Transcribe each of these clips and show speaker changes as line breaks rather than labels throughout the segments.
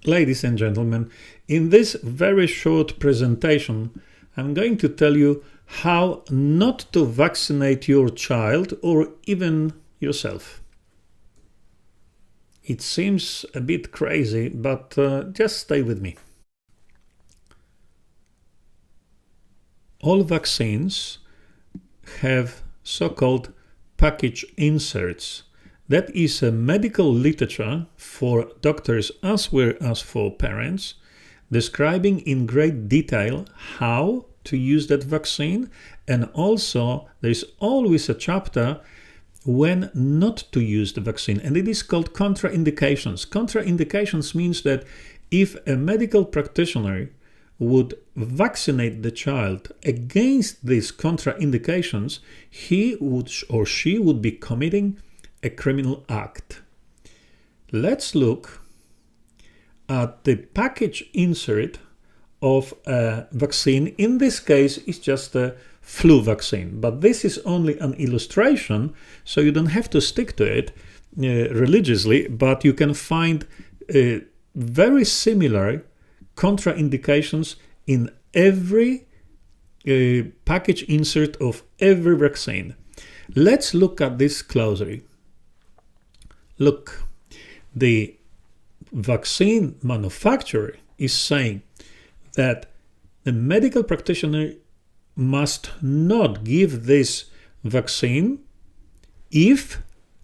Ladies and gentlemen, in this very short presentation, I'm going to tell you how not to vaccinate your child or even yourself. It seems a bit crazy, but just stay with me. All vaccines have so-called package inserts. That is a medical literature for doctors as well as for parents, describing in great detail how to use that vaccine, and also there is always a chapter when not to use the vaccine, and it is called contraindications. Contraindications means that if a medical practitioner would vaccinate the child against these contraindications, he would or she would be committing a criminal act. Let's look at the package insert of a vaccine. In this case, it's just a flu vaccine, but this is only an illustration, so you don't have to stick to it religiously, but you can find very similar contraindications in every package insert of every vaccine. Let's look at this closely. Look, the vaccine manufacturer is saying that the medical practitioner must not give this vaccine if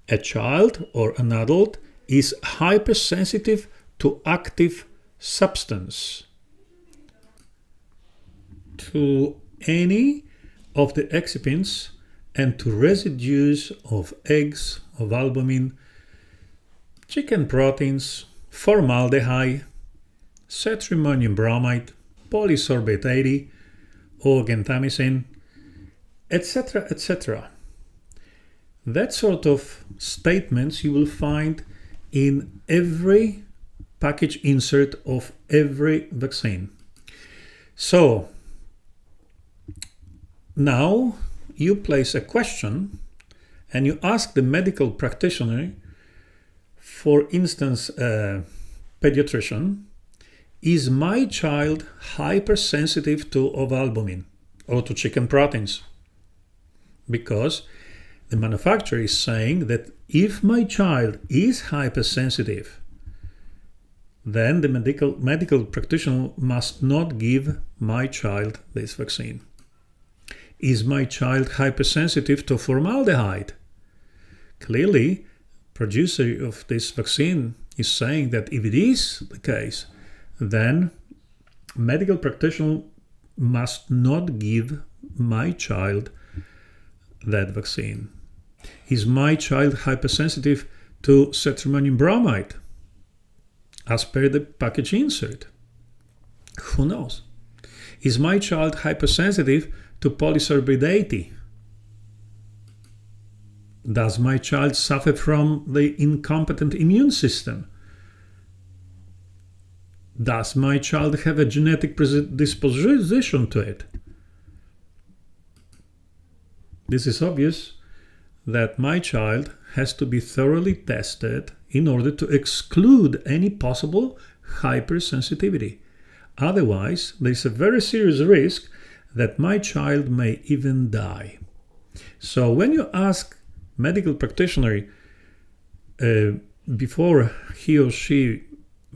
a child or an adult is hypersensitive to active substance, to any of the excipients, and to residues of eggs, of albumin, chicken proteins, formaldehyde, cetrimonium bromide, polysorbate 80, or gentamicin, etc., etc. That sort of statements you will find in every package insert of every vaccine. So now you place a question and you ask the medical practitioner, for instance, a pediatrician, is my child hypersensitive to ovalbumin or to chicken proteins? Because the manufacturer is saying that if my child is hypersensitive, then the medical practitioner must not give my child this vaccine. Is my child hypersensitive to formaldehyde? Clearly, producer of this vaccine is saying that if it is the case, then medical practitioner must not give my child that vaccine. Is my child hypersensitive to cetrimonium bromide as per the package insert? Who knows? Is my child hypersensitive to polysorbate 80? Does my child suffer from the incompetent immune system? Does my child have a genetic predisposition to it? This is obvious that my child has to be thoroughly tested in order to exclude any possible hypersensitivity. Otherwise, there is a very serious risk that my child may even die. So when you ask medical practitioner before he or she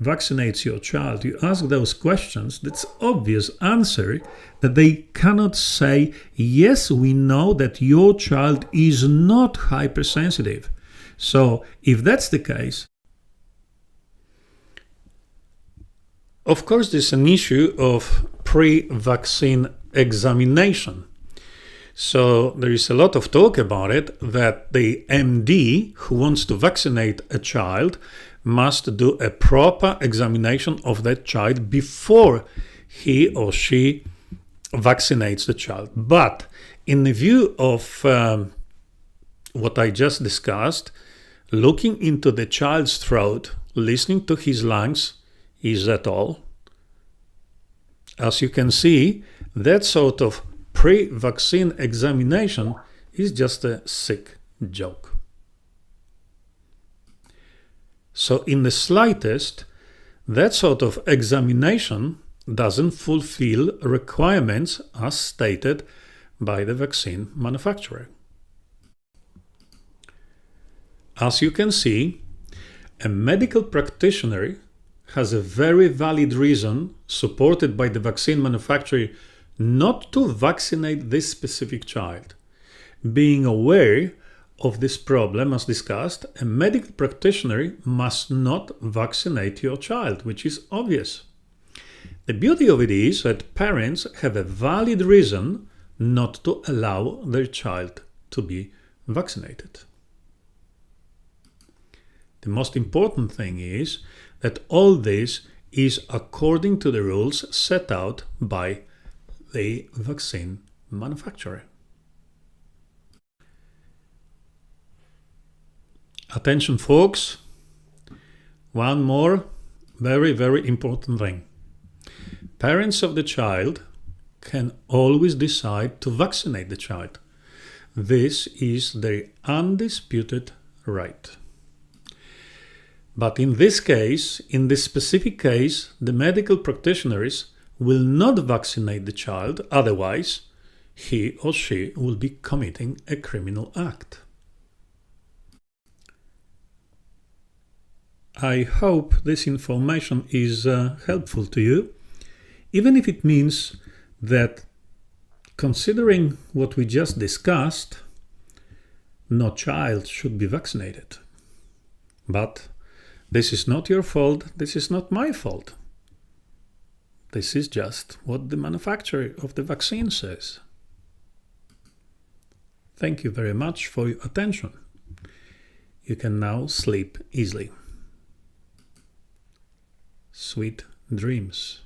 vaccinates your child, you ask those questions, that's obvious answer that they cannot say, yes, we know that your child is not hypersensitive. So if that's the case, of course, there's an issue of pre-vaccine examination. So there is a lot of talk about it, that the MD who wants to vaccinate a child must do a proper examination of that child before he or she vaccinates the child. But in the view of what I just discussed, looking into the child's throat, listening to his lungs, is that all? As you can see, that sort of pre-vaccine examination is just a sick joke. So in the slightest, That sort of examination doesn't fulfill requirements as stated by the vaccine manufacturer. As you can see, a medical practitioner has a very valid reason, supported by the vaccine manufacturer, not to vaccinate this specific child. Being aware of this problem, as discussed, a medical practitioner must not vaccinate your child, which is obvious. The beauty of it is that parents have a valid reason not to allow their child to be vaccinated. The most important thing is that all this is according to the rules set out by the vaccine manufacturer. Attention folks, one more very, very important thing. Parents of the child can always decide to vaccinate the child. This is their undisputed right. But in this case, in this specific case, the medical practitioners will not vaccinate the child, otherwise he or she will be committing a criminal act. I hope this information is helpful to you, even if it means that, considering what we just discussed, no child should be vaccinated. But this is not your fault, this is not my fault. This is just what the manufacturer of the vaccine says. Thank you very much for your attention. You can now sleep easily. Sweet dreams.